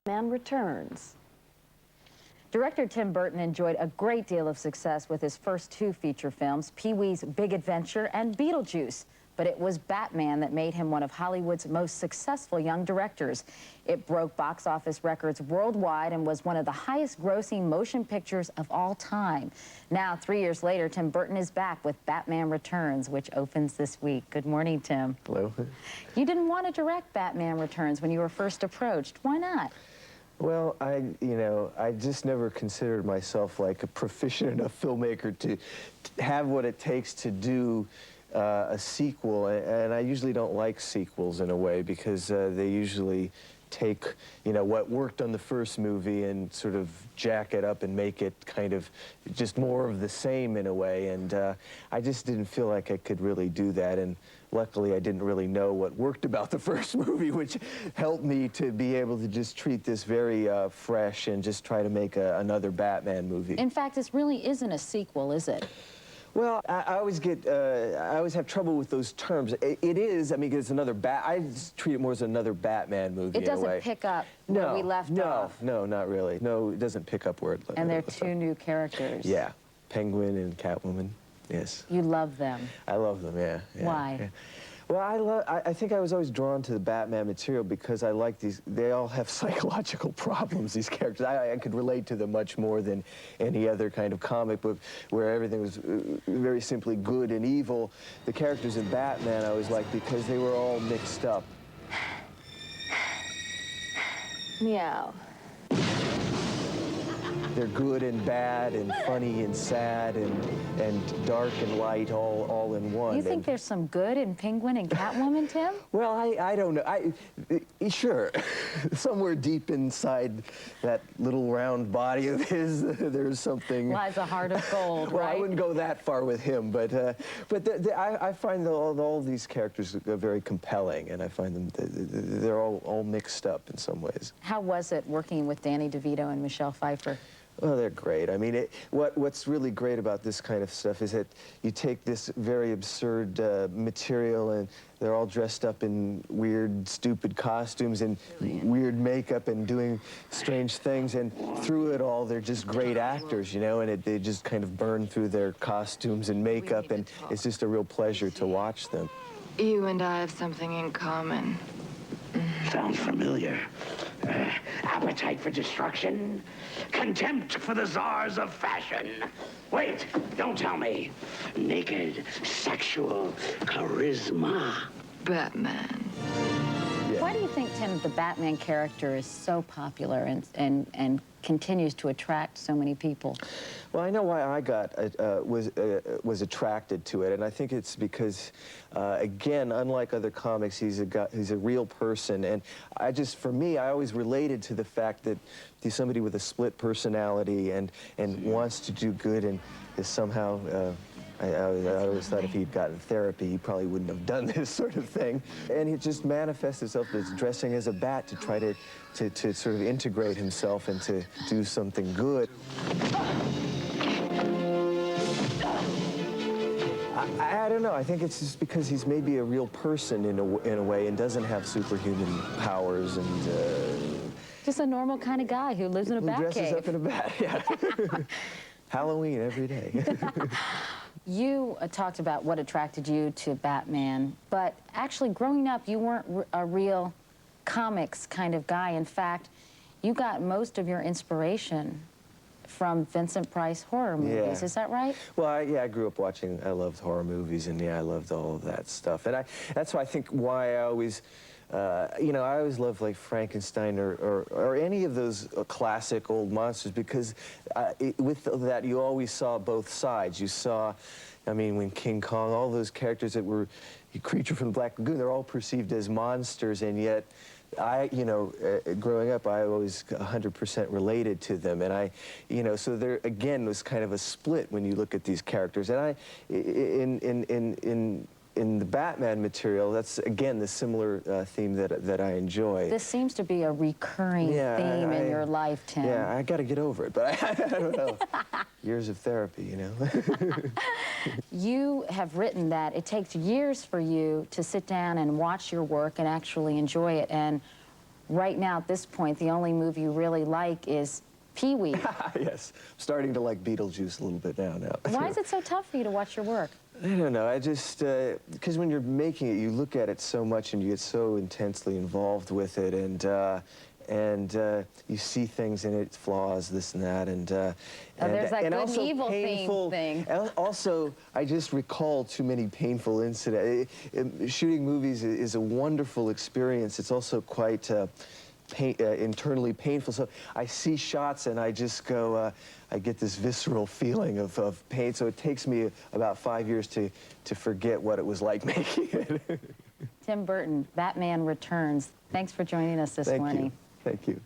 Man Returns. Director Tim Burton enjoyed a great deal of success with his first two feature films, Pee-wee's Big Adventure and Beetlejuice. But it was Batman that made him one of Hollywood's most successful young directors. It broke box office records worldwide and was one of the highest grossing motion pictures of all time. Now, 3 years later, Tim Burton is back with Batman Returns, which opens this week. Good morning, Tim. Hello. You didn't want to direct Batman Returns when you were first approached. Why not? Well, I just never considered myself like a proficient enough filmmaker to have what it takes to do a sequel, and I usually don't like sequels in a way because they usually take, what worked on the first movie and sort of jack it up and make it kind of just more of the same in a way, and I just didn't feel like I could really do that, and luckily I didn't really know what worked about the first movie, which helped me to be able to just treat this very fresh and just try to make another Batman movie. In fact, this really isn't a sequel, is it? Well, I always have trouble with those terms. It is, I mean, it's another I just treat it more as another Batman movie It doesn't pick up where we left off. No, not really. No, it doesn't pick up where it left off. And they're two new characters. Yeah, Penguin and Catwoman, yes. You love them. I love them, yeah. Why? Yeah. Well, I think I was always drawn to the Batman material because I like these, they all have psychological problems, these characters. I could relate to them much more than any other kind of comic book where everything was very simply good and evil. The characters in Batman I always liked because they were all mixed up. Meow. They're good and bad and funny and sad and dark and light all in one. You think there's some good in Penguin and Catwoman, Tim? Well, I don't know. Sure. Somewhere deep inside that little round body of his, there's something. Lies a heart of gold, well, right? I wouldn't go that far with him, but I find all these characters very compelling, and I find them, they're all mixed up in some ways. How was it working with Danny DeVito and Michelle Pfeiffer? Well, they're great. I mean, what's really great about this kind of stuff is that you take this very absurd material and they're all dressed up in weird, stupid costumes and weird makeup and doing strange things, and through it all, they're just great actors, and they just kind of burn through their costumes and makeup, and it's just a real pleasure to watch them. You and I have something in common. Sounds familiar. Appetite for destruction, contempt for the czars of fashion. Wait, don't tell me. Naked, sexual charisma. Batman. Yeah. Why do you think, Tim, the Batman character is so popular and continues to attract so many people? Well, I know why I was attracted to it, and I think it's because, again, unlike other comics, he's a real person, and for me, I always related to the fact that he's somebody with a split personality and wants to do good and is somehow. I always thought if he'd gotten therapy, he probably wouldn't have done this sort of thing. And he just manifests himself as dressing as a bat to try to sort of integrate himself and to do something good. I don't know. I think it's just because he's maybe a real person in a way and doesn't have superhuman powers and... Just a normal kind of guy who lives in a bat cave. Who dresses up in a bat, yeah. Halloween every day. You talked about what attracted you to Batman, but actually growing up, you weren't a real comics kind of guy. In fact, you got most of your inspiration from Vincent Price horror movies. Yeah. Is that right? Well, I grew up watching, I loved horror movies, and yeah, I loved all of that stuff. And that's why I think why I always, I always loved like Frankenstein or any of those classic old monsters, because with that you always saw both sides. You saw, I mean, when King Kong, all those characters that were Creature from the Black Lagoon, they're all perceived as monsters, and yet growing up, I always 100% related to them, and so there again was kind of a split when you look at these characters, and in the Batman material, that's again the similar theme that I enjoy. This seems to be a recurring theme in your life, Tim. Yeah, I got to get over it, but I don't know. Years of therapy, You have written that it takes years for you to sit down and watch your work and actually enjoy it and right now, at this point, the only movie you really like is Pee-wee. Yes, I'm starting to like Beetlejuice a little bit now. Why is it so tough for you to watch your work? I don't know. I just, because when you're making it, you look at it so much and you get so intensely involved with it, and you see things in it, flaws, this and that, and there's that good and also evil painful thing. Also, I just recall too many painful incidents. Shooting movies is a wonderful experience. It's also quite internally painful. So I see shots and I just go, I get this visceral feeling of pain. So it takes me about 5 years to forget what it was like making it. Tim Burton, Batman Returns. Thanks for joining us this morning. Thank you.